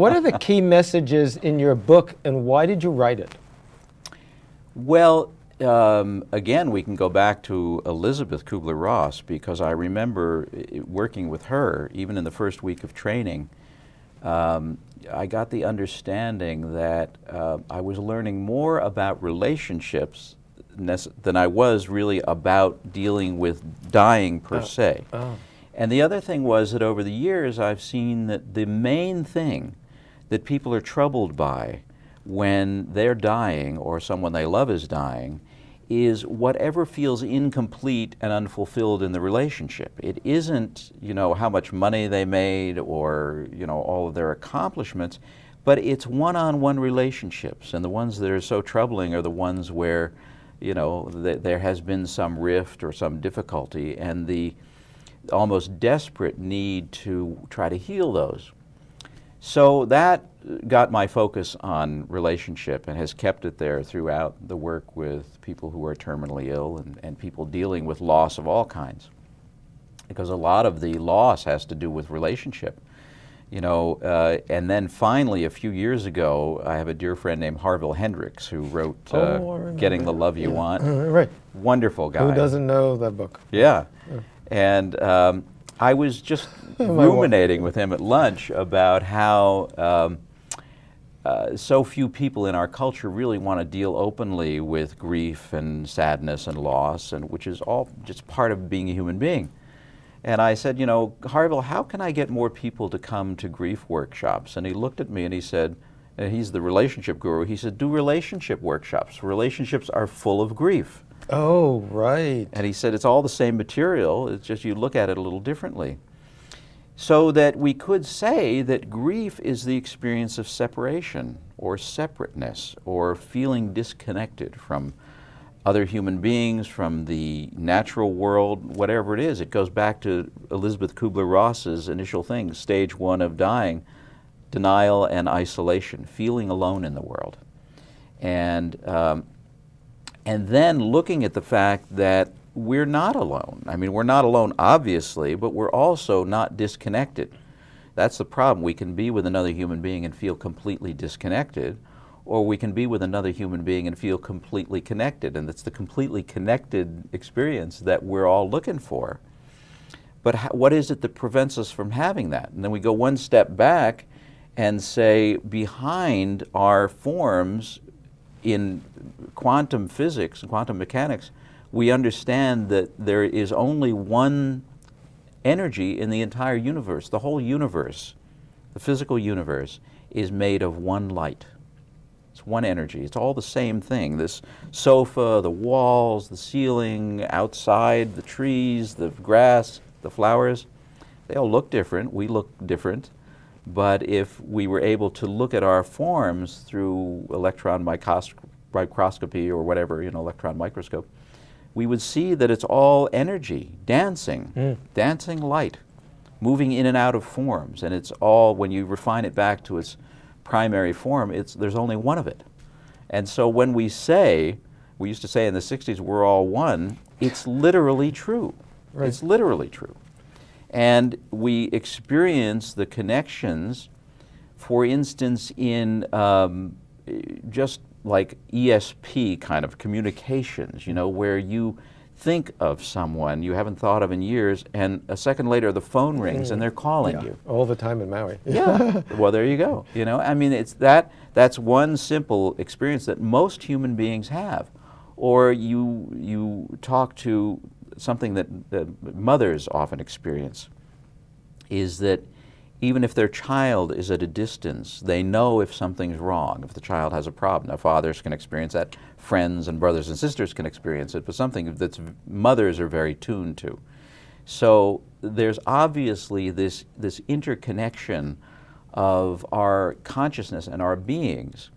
What are the key messages in your book, and why did you write it? Well, again, we can go back to Elizabeth Kubler-Ross, because I remember working with her, even in the first week of training. I got the understanding that I was learning more about relationships than I was really about dealing with dying per se. And the other thing was that over the years I've seen that the main thing that people are troubled by when they're dying or someone they love is dying is whatever feels incomplete and unfulfilled in the relationship. It isn't, how much money they made or, all of their accomplishments, but it's one-on-one relationships. And the ones that are so troubling are the ones where, there has been some rift or some difficulty, and the almost desperate need to try to heal those. So that got my focus on relationship and has kept it there throughout the work with people who are terminally ill and people dealing with loss of all kinds. Because a lot of the loss has to do with relationship. And then finally, a few years ago, I have a dear friend named Harville Hendrix who wrote Getting the Love You Want. Right. Wonderful guy. Who doesn't know that book? Yeah. And I was just ruminating with him at lunch about how so few people in our culture really want to deal openly with grief and sadness and loss, and which is all just part of being a human being. And I said, Harville, how can I get more people to come to grief workshops? And he looked at me and he said, and he's the relationship guru, he said, do relationship workshops. Relationships are full of grief. Oh, right. And he said, it's all the same material, it's just you look at it a little differently. So that we could say that grief is the experience of separation or separateness or feeling disconnected from other human beings, from the natural world, whatever it is. It goes back to Elizabeth Kubler-Ross's initial thing, stage 1 of dying, denial and isolation, feeling alone in the world. And then looking at the fact that we're not alone. I mean, we're not alone, obviously, but we're also not disconnected. That's the problem. We can be with another human being and feel completely disconnected, or we can be with another human being and feel completely connected, and it's the completely connected experience that we're all looking for. But what is it that prevents us from having that? And then we go one step back and say, behind our forms in quantum physics and quantum mechanics, we understand that there is only one energy in the entire universe. The whole universe, the physical universe, is made of one light. It's one energy. It's all the same thing. This sofa, the walls, the ceiling, outside, the trees, the grass, the flowers, they all look different. We look different. But if we were able to look at our forms through electron microscopy or whatever, electron microscope, we would see that it's all energy, dancing light, moving in and out of forms. And it's all, when you refine it back to its primary form, there's only one of it. And so when we used to say in the 60s, we're all one, it's literally true. Right. It's literally true. And we experience the connections, for instance, in just like ESP kind of communications, where you think of someone you haven't thought of in years, and a second later the phone rings and they're calling you. All the time in Maui. Yeah. Well, there you go. I mean, that's one simple experience that most human beings have. Or you talk to something that mothers often experience, is that even if their child is at a distance, they know if something's wrong, if the child has a problem. Now, fathers can experience that, friends and brothers and sisters can experience it, but something that mothers are very tuned to. So there's obviously this interconnection of our consciousness and our beings.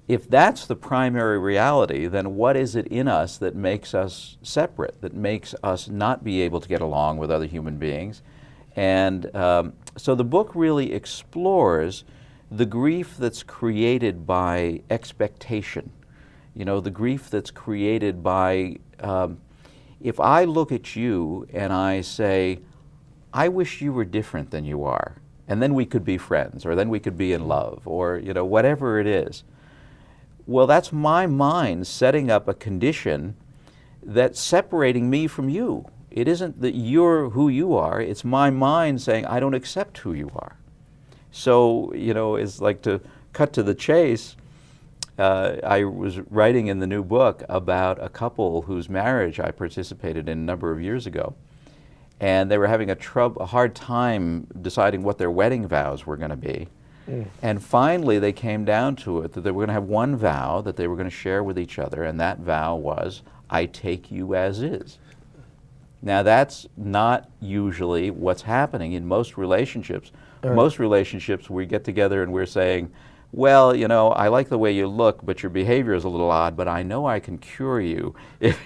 If that's the primary reality, then what is it in us that makes us separate, that makes us not be able to get along with other human beings? And so the book really explores the grief that's created by expectation. The grief that's created by, if I look at you and I say, I wish you were different than you are, and then we could be friends, or then we could be in love, or whatever it is. Well, that's my mind setting up a condition that's separating me from you. It isn't that you're who you are, it's my mind saying I don't accept who you are. So, it's like, to cut to the chase, I was writing in the new book about a couple whose marriage I participated in a number of years ago. And they were having a hard time deciding what their wedding vows were going to be. And finally they came down to it that they were going to have one vow that they were going to share with each other, and that vow was, I take you as is. Now that's not usually what's happening in most relationships. Right. Most relationships we get together and we're saying, well, I like the way you look, but your behavior is a little odd, but I know I can cure you if,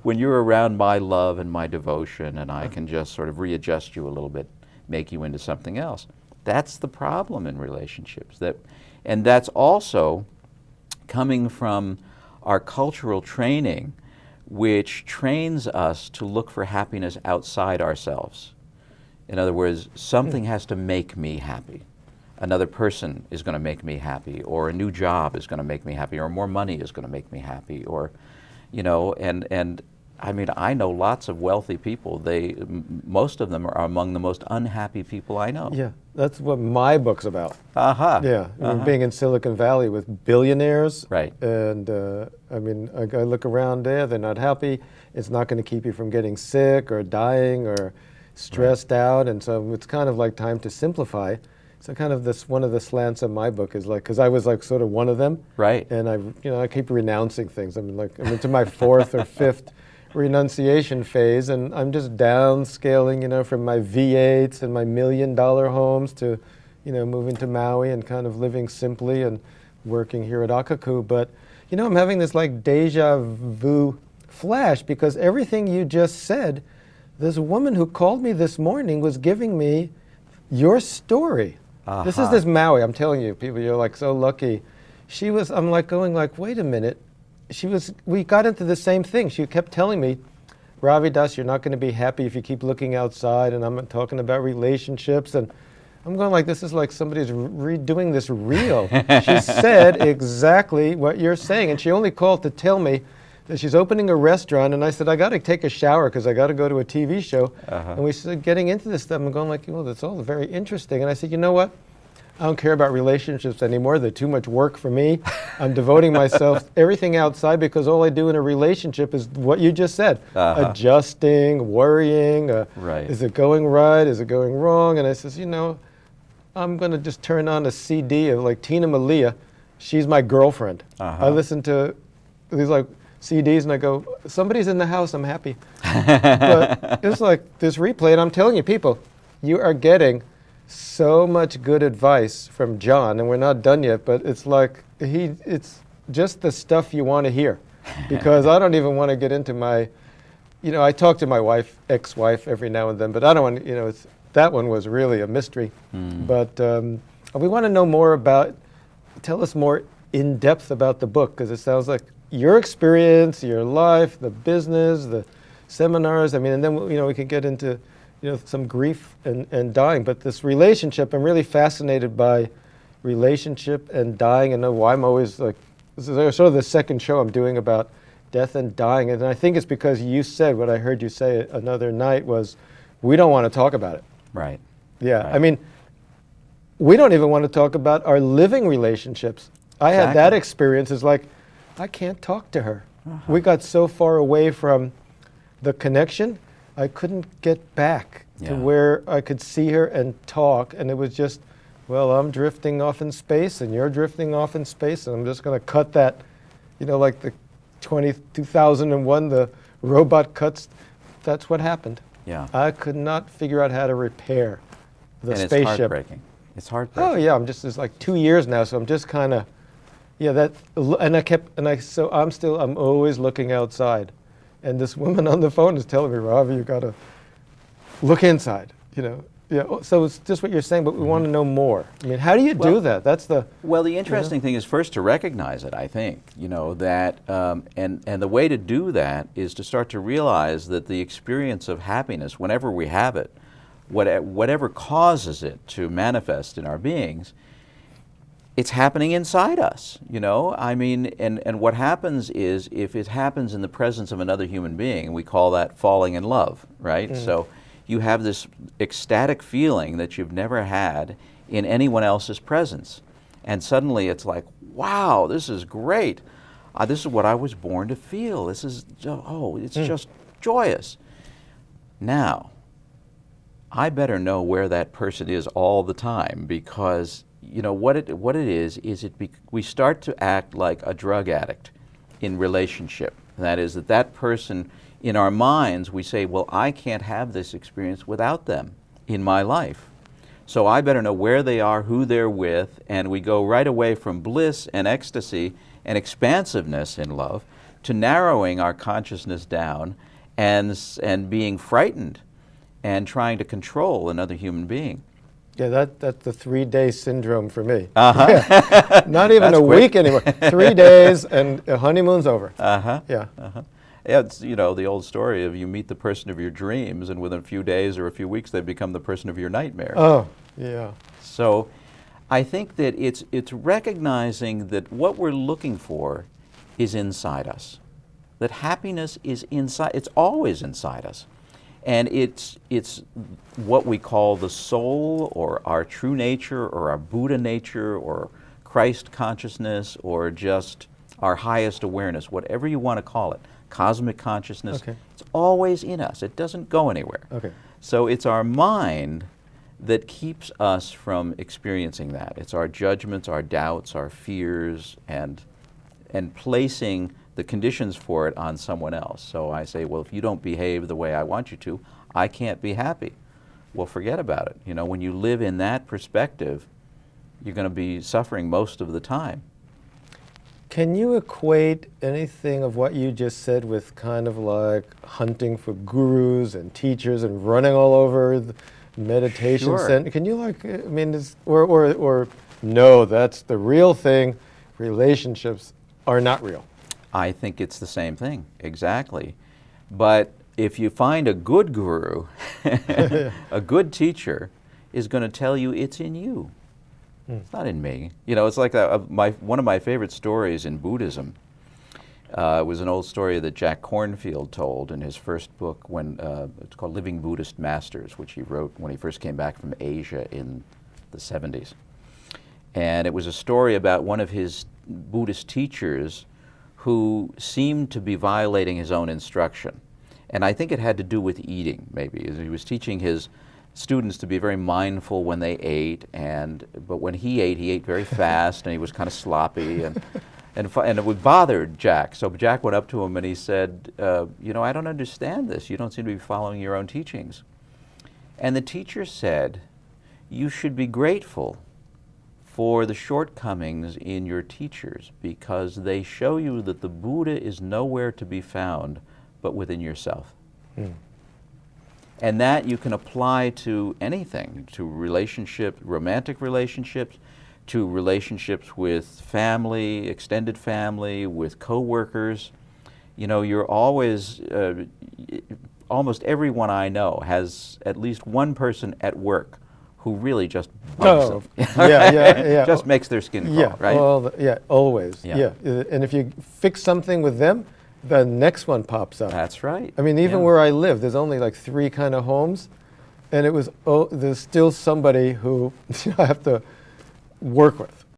when you're around my love and my devotion, and I can just sort of readjust you a little bit, make you into something else. That's the problem in relationships. And that's also coming from our cultural training, which trains us to look for happiness outside ourselves. In other words, something has to make me happy. Another person is going to make me happy, or a new job is going to make me happy, or more money is going to make me happy, or, and I mean, I know lots of wealthy people. Most of them are among the most unhappy people I know. Yeah, that's what my book's about. Uh-huh. Yeah, I mean, being in Silicon Valley with billionaires. Right. And I mean, I look around there, they're not happy. It's not going to keep you from getting sick or dying or stressed out. And so it's kind of like time to simplify. So kind of one of the slants of my book is like, because I was like sort of one of them. Right. And I keep renouncing things. I'm into my fourth or fifth renunciation phase, and I'm just downscaling, from my V8s and my $1 million homes to, moving to Maui and kind of living simply and working here at Akaku. But, I'm having this like deja vu flash, because everything you just said, this woman who called me this morning was giving me your story. Uh-huh. This is this Maui, I'm telling you, people, you're like so lucky. I'm like going like, wait a minute. We got into the same thing. She kept telling me, Ravi Das, you're not going to be happy if you keep looking outside, and I'm talking about relationships, and I'm going like, this is like somebody's redoing this reel. She said exactly what you're saying, and she only called to tell me that she's opening a restaurant, and I said, I got to take a shower because I got to go to a TV show. Uh-huh. And we started getting into this stuff, and I'm going like, well, that's all very interesting. And I said, you know what? I don't care about relationships anymore. They're too much work for me. I'm devoting myself everything outside, because all I do in a relationship is what you just said. Uh-huh. Adjusting, worrying. Right. Is it going right? Is it going wrong? And I says, I'm going to just turn on a CD of like Tina Malia. She's my girlfriend. Uh-huh. I listen to these like CDs and I go, somebody's in the house, I'm happy. But it's like this replay, and I'm telling you, people, you are getting so much good advice from John, and we're not done yet, but it's like it's just the stuff you want to hear, because I don't even want to get into my, I talk to my ex-wife every now and then, but I don't want, that one was really a mystery. But we want to know more tell us more in depth about the book, because it sounds like your experience, your life, the business, the seminars, and then, we can get into some grief and dying. But this relationship, I'm really fascinated by relationship and dying. And why I'm always like, this is sort of the second show I'm doing about death and dying. And I think it's because you said, what I heard you say another night was, we don't want to talk about it. Right. Yeah, Right. We don't even want to talk about our living relationships. I had that experience. It's like, I can't talk to her. Uh-huh. We got so far away from the connection, I couldn't get back to where I could see her and talk, and it was just, well, I'm drifting off in space, and you're drifting off in space, and I'm just going to cut that, like the 2001, the robot cuts. That's what happened. Yeah. I could not figure out how to repear the and spaceship. It's heartbreaking. It's heartbreaking. Oh yeah, it's like 2 years now, so I'm just kind of, I'm always looking outside. And this woman on the phone is telling me, Ravi, you got to look inside, Yeah, so it's just what you're saying, but we want to know more. How do you do that? That's the... Well, the interesting thing is first to recognize it, I think, that, and the way to do that is to start to realize that the experience of happiness, whenever we have it, whatever causes it to manifest in our beings, it's happening inside us, you know? I mean, and what happens is, if it happens in the presence of another human being, we call that falling in love, right? So you have this ecstatic feeling that you've never had in anyone else's presence. And suddenly it's like, wow, this is great. This is what I was born to feel. This is, it's just joyous. Now, I better know where that person is all the time, because you know what it is we start to act like a drug addict in relationship. That is, that person, in our minds, we say, well, I can't have this experience without them in my life. So I better know where they are, who they're with, and we go right away from bliss and ecstasy and expansiveness in love to narrowing our consciousness down and being frightened and trying to control another human being. Yeah, that's the 3-day syndrome for me. Uh-huh. Not even That's a quick. week anymore. 3 days and honeymoon's over. Uh-huh. Yeah. Uh-huh. Yeah, it's, you know, the old story of you meet the person of your dreams, and within a few days or a few weeks they become the person of your nightmare. Oh, yeah. So I think that it's recognizing that what we're looking for is inside us. That happiness is inside, it's always inside us. And it's what we call the soul, or our true nature, or our Buddha nature, or Christ consciousness, or just our highest awareness, whatever you want to call it, cosmic consciousness. Okay. It's always in us. It doesn't go anywhere. Okay. So it's our mind that keeps us from experiencing that. It's our judgments, our doubts, our fears, and placing the conditions for it on someone else. So I say, well, if you don't behave the way I want you to, I can't be happy. Well, forget about it. You know, when you live in that perspective, you're going to be suffering most of the time. Can you equate anything of what you just said with kind of like hunting for gurus and teachers and running all over the meditation Sure. center? Can you like, I mean, or no, that's the real thing. Relationships are not real. I think it's the same thing, exactly. But if you find a good guru, a good teacher is going to tell you it's in you. It's not in me. You know, it's like one of my favorite stories in Buddhism was an old story that Jack Kornfield told in his first book, when it's called Living Buddhist Masters, which he wrote when he first came back from Asia in the 70s. And it was a story about one of his Buddhist teachers who seemed to be violating his own instruction. And I think it had to do with eating, maybe. He was teaching his students to be very mindful when they ate, but when he ate very fast, and he was kind of sloppy, and it bothered Jack. So Jack went up to him and he said, you know, I don't understand this. You don't seem to be following your own teachings. And the teacher said, you should be grateful for the shortcomings in your teachers, because they show you that the Buddha is nowhere to be found but within yourself. And that you can apply to anything, to romantic relationships, to relationships with family, extended family, with coworkers. You know, you're always, almost everyone I know has at least one person at work who really just bugs them. Yeah. Just makes their skin crawl, Yeah, right? always. Yeah. And if you fix something with them, the next one pops up. That's right. I mean, even where I live, there's only like 3 kind of homes, and there's still somebody who I have to work with.